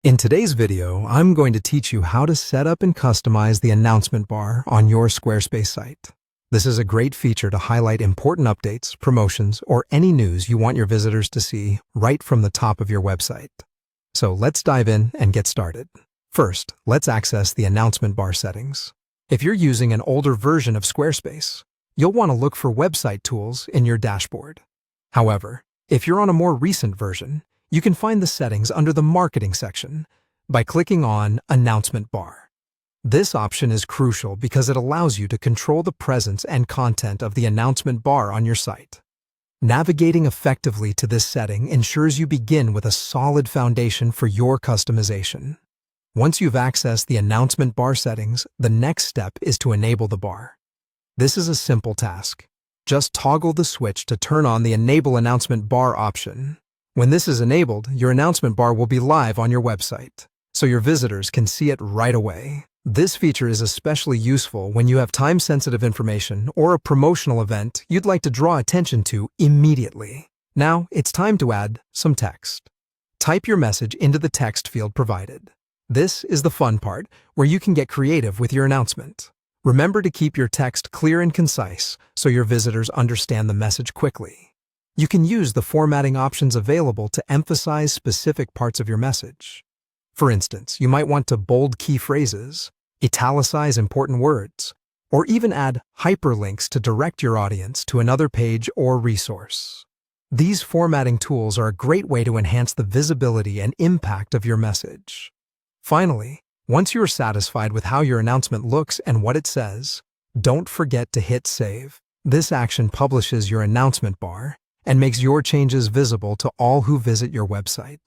In today's video, I'm going to teach you how to set up and customize the announcement bar on your Squarespace site. This is a great feature to highlight important updates, promotions, or any news you want your visitors to see right from the top of your website. So let's dive in and get started. First, let's access the announcement bar settings. If you're using an older version of Squarespace, you'll want to look for website tools in your dashboard. However, if you're on a more recent version, you can find the settings under the Marketing section by clicking on Announcement Bar. This option is crucial because it allows you to control the presence and content of the announcement bar on your site. Navigating effectively to this setting ensures you begin with a solid foundation for your customization. Once you've accessed the announcement bar settings, the next step is to enable the bar. This is a simple task. Just toggle the switch to turn on the Enable Announcement Bar option. When this is enabled, your announcement bar will be live on your website, so your visitors can see it right away. This feature is especially useful when you have time-sensitive information or a promotional event you'd like to draw attention to immediately. Now, it's time to add some text. Type your message into the text field provided. This is the fun part, where you can get creative with your announcement. Remember to keep your text clear and concise so your visitors understand the message quickly. You can use the formatting options available to emphasize specific parts of your message. For instance, you might want to bold key phrases, italicize important words, or even add hyperlinks to direct your audience to another page or resource. These formatting tools are a great way to enhance the visibility and impact of your message. Finally, once you are satisfied with how your announcement looks and what it says, don't forget to hit Save. This action publishes your announcement bar and makes your changes visible to all who visit your website.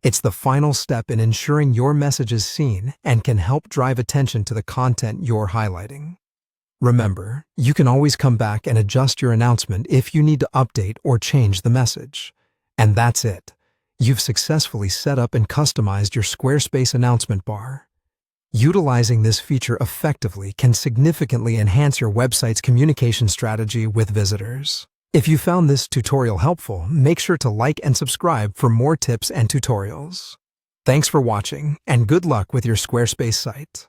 It's the final step in ensuring your message is seen and can help drive attention to the content you're highlighting. Remember, you can always come back and adjust your announcement if you need to update or change the message. And that's it. You've successfully set up and customized your Squarespace announcement bar. Utilizing this feature effectively can significantly enhance your website's communication strategy with visitors. If you found this tutorial helpful, make sure to like and subscribe for more tips and tutorials. Thanks for watching, and good luck with your Squarespace site.